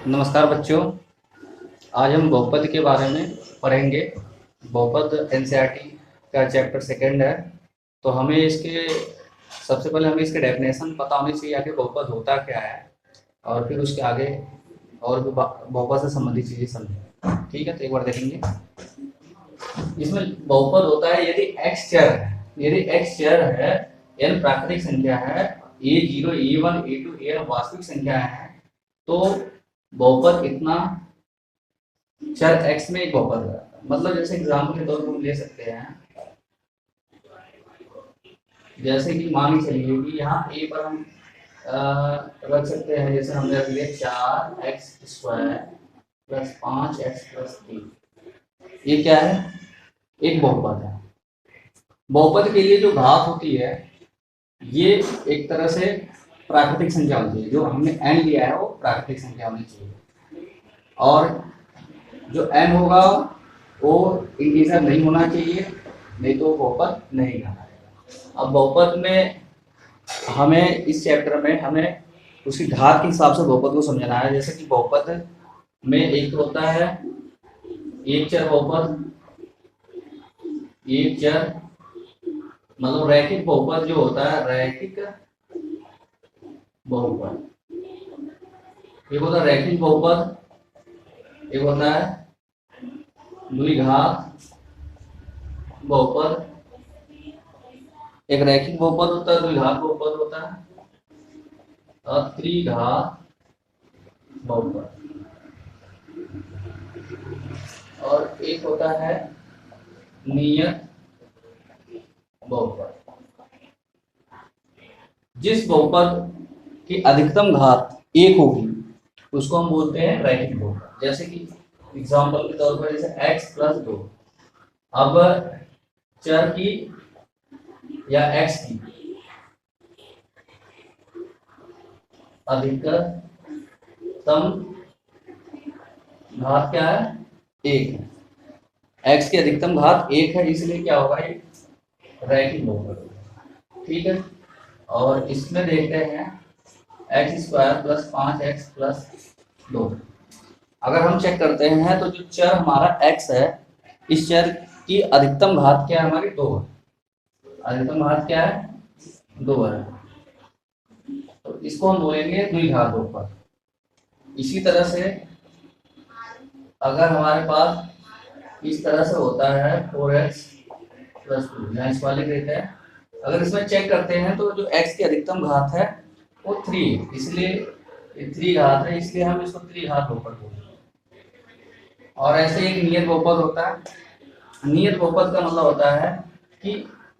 नमस्कार बच्चों। आज हम बहुपद के बारे में पढ़ेंगे। बहुपद एनसीईआरटी का चैप्टर सेकंड है। तो हमें इसके सबसे पहले हमें इसके डेफिनेशन पता होनी चाहिए, आगे बहुपद होता क्या है, और फिर उसके आगे और भी बहुपद से संबंधित चीज़ें समझें। ठीक है, तो एक बार देखेंगे। इसमें बहुपद होता है यदि एक्स चर है, यदि एक्स चर है, एन प्राकृतिक संख्या है, a zero a one a two n वास्तविक संख्या है, तो बहुपद कितना चर x में एक बहुपद है। मतलब जैसे एग्जाम्पल के तौर पर हम ले सकते हैं, जैसे कि मान के चलिए कि यहाँ a पर हम रख सकते हैं, जैसे हमने रख लिया 4x² प्लस 5x प्लस 3। ये क्या है? एक बहुपद है। बहुपद के लिए जो घात होती है ये एक तरह से प्राकृतिक संख्या होती है। जो हमने n लिया है वो प्राकृतिक संख्या होनी चाहिए, और जो n होगा वो इंटीजर नहीं होना चाहिए, नहीं तो बहुपद नहीं कहलाएगा। अब बहुपद में हमें इस चैप्टर में हमें उसकी घात के हिसाब से बहुपद को समझना है। जैसे कि बहुपद में एक होता है एक चर बहुपद, एक चर मतलब रैखिक बहुपद जो होता है, रैखिक बहुपद। एक होता है रैखिक बहुपद, एक होता है द्विघात बहुपद। एक रैखिक बहुपद होता है, द्विघात बहुपद होता है, और त्रिघात बहुपद, और एक होता है नियत बहुपद। जिस बहुपद की अधिकतम घात एक होगी उसको हम बोलते हैं रैखिक बहुपद। जैसे कि एग्जांपल के तौर पर जैसे x प्लस 2। अब चर की या x की अधिकतम घात क्या है? एक है। x की अधिकतम घात एक है, इसलिए क्या होगा? ये रैखिक बहुपद। ठीक है, और इसमें देखते हैं x² प्लस 5x प्लस 2। अगर हम चेक करते हैं तो जो चर हमारा x है, इस चर की अधिकतम घात क्या है? हमारी 2 है। अधिकतम घात क्या है? 2 है। तो इसको हम बोलेंगे द्विघात बहुपद। इसी तरह से अगर हमारे पास इस तरह से होता है 4x प्लस 2, यहाँ इस वाले रहता है, अगर इसमें चेक करते हैं तो जो x की अधिकतम घात है वो 3 है, इसलिए 3 घात है, इसलिए हम इसको त्रिघात बहुपद बोलते हैं। और ऐसे एक नियत बहुपद होता है। नियत बहुपद का मतलब होता है कि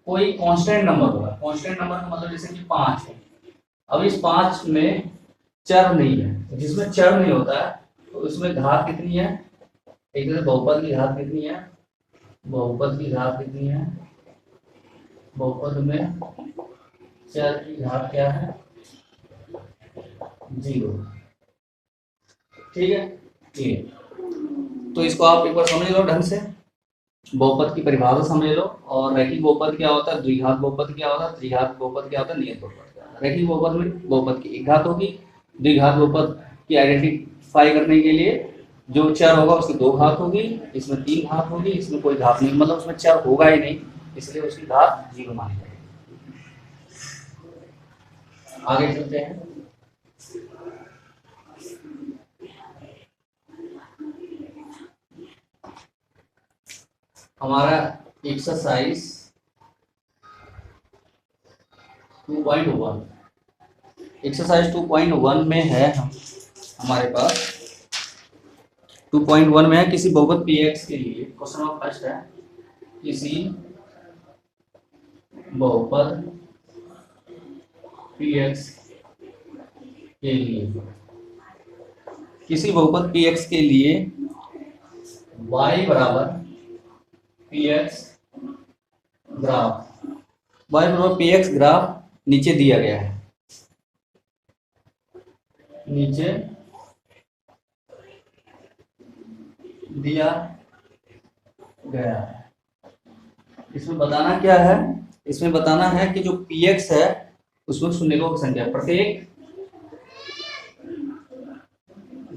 कोई कांस्टेंट नंबर होगा। कांस्टेंट नंबर का मतलब जैसे कि 5 है। अब इस 5 में चर नहीं है, जिसमें चर नहीं होता है तो इसमें घात कितनी है? एक तरह बहुपद की घात कितनी है? बहुपद की घात कितनी है? बहुपद में चर की घात क्या है? 0। ठीक है, ये तो इसको आप एक बार समझ लो ढंग से। बहुपद की परिभाषा समझ लो। और रैखिक बहुपद क्या होता है, द्विघात बहुपद क्या होता है, त्रिघात बहुपद क्या होता है, नियत बहुपद क्या होता है। रैखिक बहुपद में बहुपद की एक घात होगी। द्विघात बहुपद की आइडेंटिफाई करने के लिए जो चर होगा उसकी 2 घात होगी, इसमें 3 घात होगी, इसमें कोई घात नहीं, मतलब उसमें चर होगा ही नहीं, इसलिए उसकी घात 0 मानी जाएगी। आगे चलते हैं। हमारा एक्सरसाइज 2.1, एक्सरसाइज 2.1 में है हमारे पास 2.1 में है किसी बहुपद px के लिए। क्वेश्चन नंबर फर्स्ट है, किसी बहुपद px के लिए, किसी बहुपद px के लिए y बराबर px ग्राफ, y बराबर px ग्राफ नीचे दिया गया है, नीचे दिया गया है। इसमें बताना क्या है? इसमें बताना है कि जो px है उसमें शून्यकों की संख्या, प्रत्येक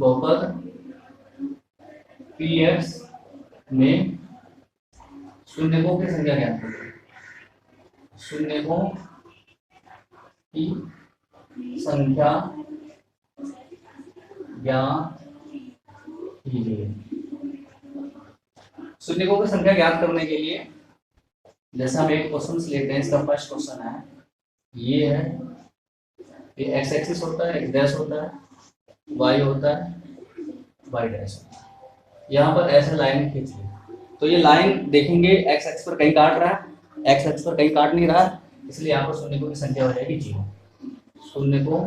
बहुपद px में शून्यकों की संख्या ज्ञात करें। शून्यकों की संख्या ज्ञात कीजिए। शून्यकों की संख्या ज्ञात करने के लिए जैसे हम एक क्वेश्चन लेते हैं, इसका फर्स्ट क्वेश्चन है, ये है, ये एक्स एक्सिस होता है, एक्स डैश होता है, वाई होता है, वाई डैश होता है। यहाँ पर ऐसे लाइन खींच ली, तो ये लाइन देखेंगे एक्स एक्स पर कहीं काट रहा है, एक्स एक्स पर कहीं काट नहीं रहा, इसलिए यहाँ पर शून्यकों की संख्या हो जाएगी 0। शून्यकों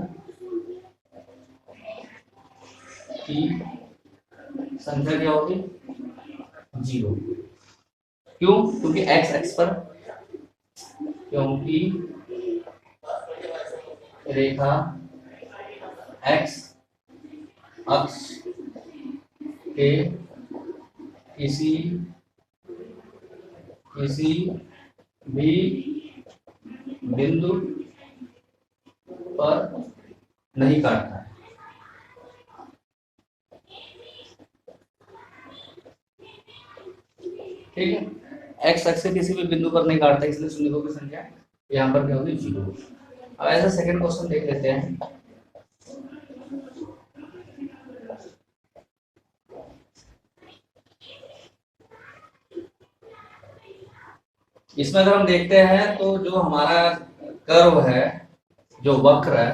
की संख्या क्या होगी? 0। क्यों? क्योंकि एक्स एक्स पर, क्योंकि रेखा एक्स अक्ष के किसी भी बिंदु पर नहीं काटता है। ठीक है, एक्स अक्ष से किसी भी बिंदु पर नहीं काटता, इसलिए शून्यकों की संख्या यहाँ पर क्या होगी? 0। अब ऐसा सेकंड क्वेश्चन देख लेते हैं। इसमें अगर हम देखते हैं तो जो हमारा कर्व है, जो वक्र है,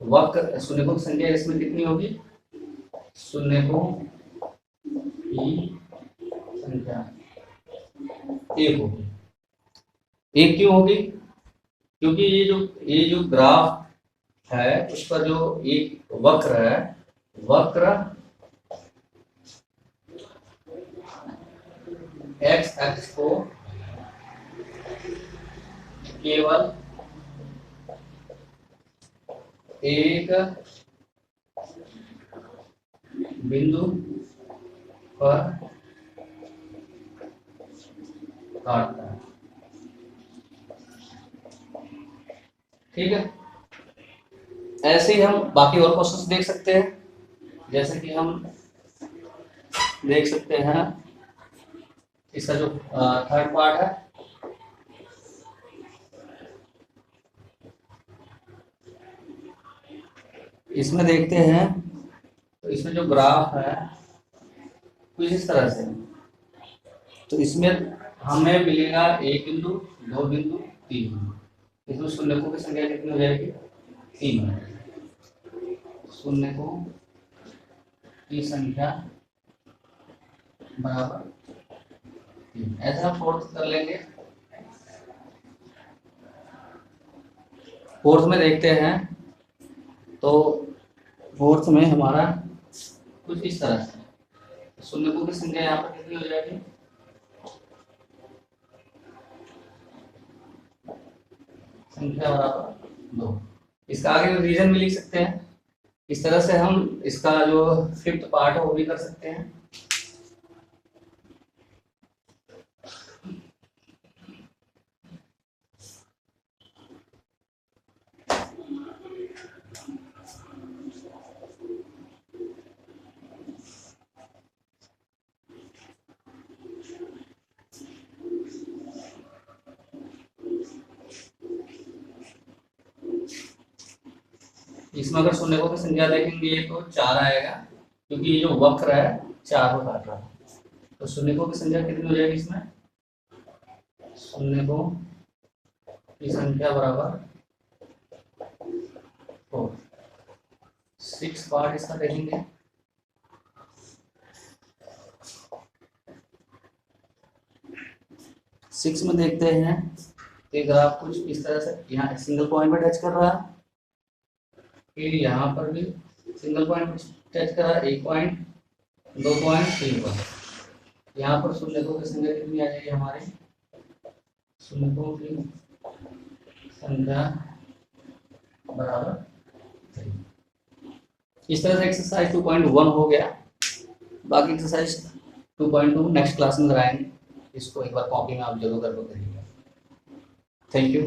वक्र शून्यकों की संख्या इसमें कितनी होगी? शून्यकों की संख्या 1 होगी। 1 क्यों होगी? क्योंकि ये जो ग्राफ है उस पर जो एक वक्र है, वक्र एक्स एक्स को केवल एक बिंदु पर काटता है। ठीक है, ऐसे ही हम बाकी और क्वेश्चंस देख सकते हैं। जैसे कि हम देख सकते हैं इसका जो थर्ड पार्ट है, इसमें देखते हैं तो इसमें जो ग्राफ है कुछ इस तरह से, तो इसमें हमें मिलेगा 1 बिंदु, 2 बिंदु, 3 बिंदु। इसमें शून्यकों की संख्या कितनी हो जाएगी? 3। शून्यकों की संख्या बराबर 3। ऐसा हम फोर्थ कर लेंगे। फोर्थ में देखते हैं तो फोर्थ में हमारा कुछ इस तरह से, शून्यकों की संख्या यहाँ पर कितनी हो जाएगी? संख्या बराबर 2। इसका आगे रीजन भी लिख सकते हैं। इस तरह से हम इसका जो फिफ्थ पार्ट है वो भी कर सकते हैं। इसमें अगर शून्यकों की संख्या देखेंगे तो 4 आएगा, क्योंकि ये जो वक्र है 4 को काट रहा है। तो शून्यकों की संख्या कितनी हो जाएगी इसमें? शून्यकों की संख्या बराबर 4। 6 पार्ट इसका देखेंगे। सिक्स में देखते हैं कि ग्राफ कुछ इस तरह से, यहाँ सिंगल पॉइंट पर टच कर रहा है, फिर यहाँ पर भी सिंगल पॉइंट टच करा, 1 पॉइंट, 2 पॉइंट, 3 पॉइंट। यहाँ पर शून्यकों की संख्या कितनी आ जाएगी हमारे? शून्यकों की संख्या बराबर 3। इस तरह से एक्सरसाइज 2.1 हो गया। बाकी एक्सरसाइज 2.2 नेक्स्ट क्लास में कराएंगे। इसको एक बार कॉपी में आप जरूर करके करिएगा। Thank you.